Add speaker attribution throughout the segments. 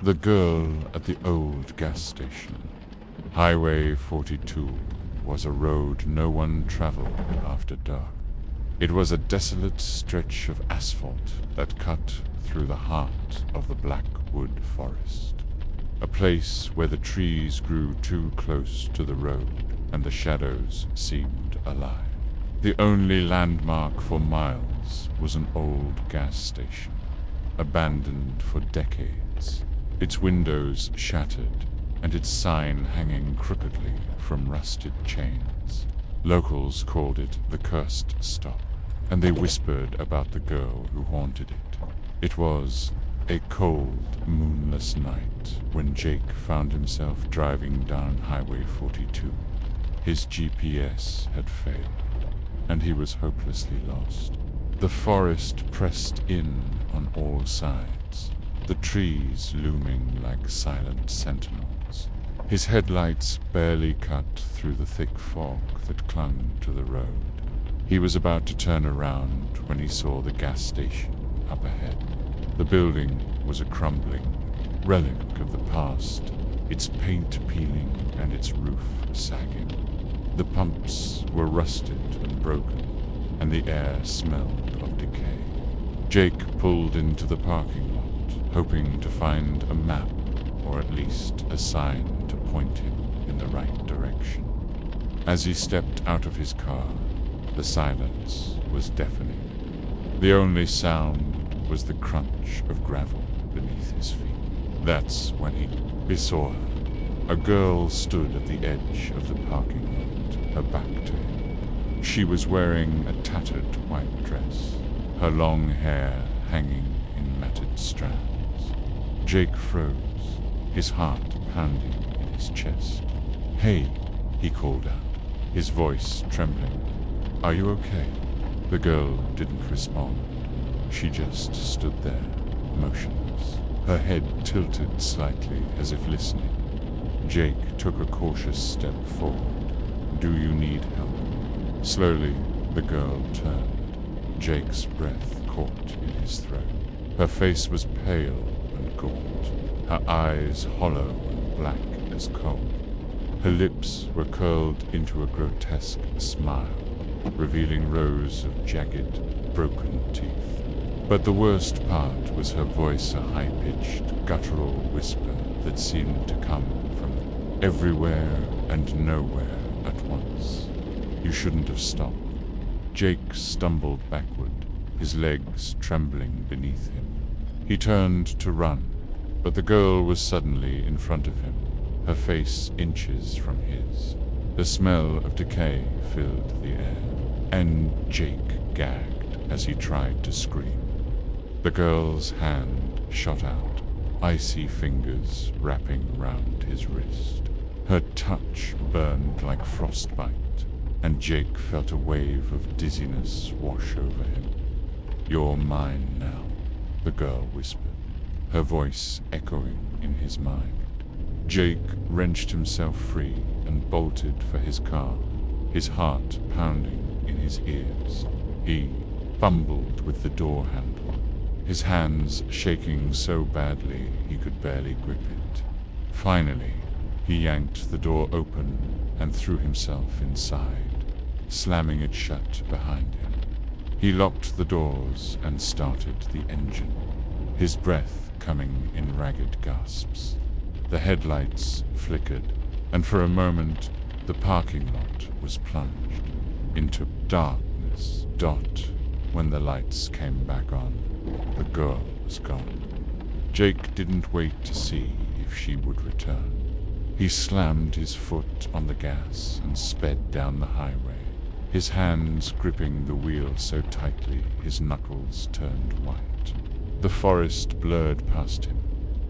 Speaker 1: The girl at the old gas station. Highway 42 was a road no one traveled after dark. It was a desolate stretch of asphalt that cut through the heart of the Blackwood Forest. A place where the trees grew too close to the road and the shadows seemed alive. The only landmark for miles was an old gas station, abandoned for decades, its windows shattered and its sign hanging crookedly from rusted chains. Locals called it the Cursed Stop, and they whispered about the girl who haunted it. It was a cold, moonless night when Jake found himself driving down Highway 42. His GPS had failed, and he was hopelessly lost. The forest pressed in on all sides, the trees looming like silent sentinels. His headlights barely cut through the thick fog that clung to the road. He was about to turn around when he saw the gas station up ahead. The building was a crumbling relic of the past, its paint peeling and its roof sagging. The pumps were rusted and broken, and the air smelled of decay. Jake pulled into the parking lot, hoping to find a map or at least a sign to point him in the right direction. As he stepped out of his car, the silence was deafening. The only sound was the crunch of gravel beneath his feet. That's when he saw her. A girl stood at the edge of the parking lot, her back to him. She was wearing a tattered white dress, her long hair hanging in matted strands. Jake froze, his heart pounding in his chest. "Hey," he called out, his voice trembling. "Are you okay?" The girl didn't respond. She just stood there, motionless, her head tilted slightly as if listening. Jake took a cautious step forward. "Do you need help?" Slowly, the girl turned. Jake's breath caught in his throat. Her face was pale and gaunt, her eyes hollow and black as coal. Her lips were curled into a grotesque smile, revealing rows of jagged, broken teeth. But the worst part was her voice, a high-pitched, guttural whisper that seemed to come from everywhere and nowhere at once. "You shouldn't have stopped." Jake stumbled backward, his legs trembling beneath him. He turned to run, but the girl was suddenly in front of him, her face inches from his. The smell of decay filled the air, and Jake gagged as he tried to scream. The girl's hand shot out, icy fingers wrapping round his wrist. Her touch burned like frostbite, and Jake felt a wave of dizziness wash over him. "You're mine now," the girl whispered, her voice echoing in his mind. Jake wrenched himself free and bolted for his car, his heart pounding in his ears. He fumbled with the door handle, his hands shaking so badly he could barely grip it. Finally, he yanked the door open and threw himself inside, slamming it shut behind him. He locked the doors and started the engine, his breath coming in ragged gasps. The headlights flickered, and for a moment the parking lot was plunged into darkness. When the lights came back on, the girl was gone. Jake didn't wait to see if she would return. He slammed his foot on the gas and sped down the highway, his hands gripping the wheel so tightly his knuckles turned white. The forest blurred past him,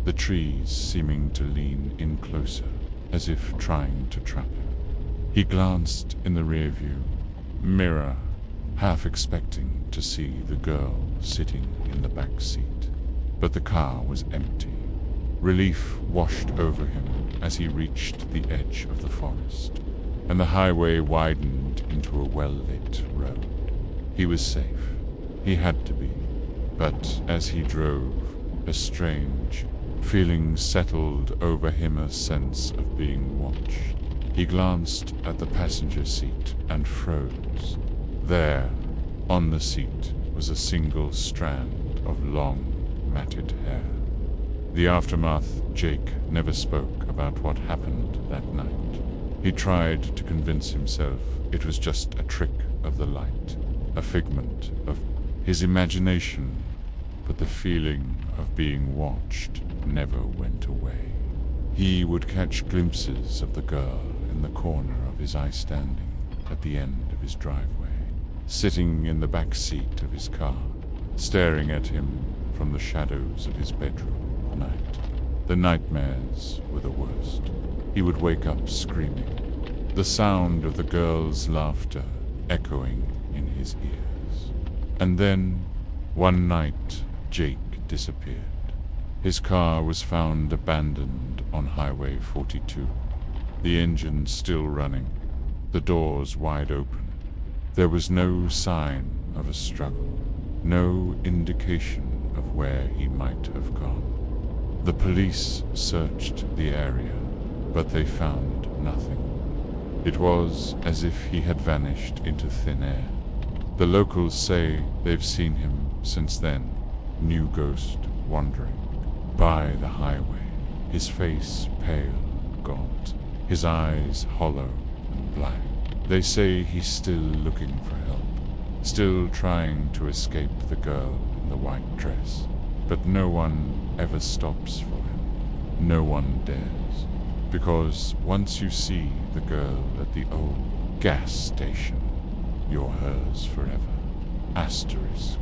Speaker 1: the trees seeming to lean in closer, as if trying to trap him. He glanced in the rearview mirror, half expecting to see the girl sitting in the back seat. But the car was empty. Relief washed over him as he reached the edge of the forest, and the highway widened into a well-lit road. He was safe. He had to be. But as he drove, a strange, Feeling settled over him a sense of being watched. He glanced at the passenger seat and froze. There, on the seat, was a single strand of long, matted hair. The aftermath, Jake never spoke about what happened that night. He tried to convince himself it was just a trick of the light, a figment of his imagination, but the feeling of being watched never went away. He would catch glimpses of the girl in the corner of his eye standing at the end of his driveway, sitting in the back seat of his car, staring at him from the shadows of his bedroom at night. The nightmares were the worst. He would wake up screaming, the sound of the girl's laughter echoing in his ears. And then, one night, Jake disappeared. His car was found abandoned on Highway 42, the engine still running, the doors wide open. There was no sign of a struggle, no indication of where he might have gone. The police searched the area, but they found nothing. It was as if he had vanished into thin air. The locals say they've seen him since then, new ghost wandering by the highway, his face pale and gaunt, his eyes hollow and black. They say he's still looking for help, still trying to escape the girl in the white dress. But no one ever stops for him. No one dares. Because once you see the girl at the old gas station, you're hers forever. Asterisk.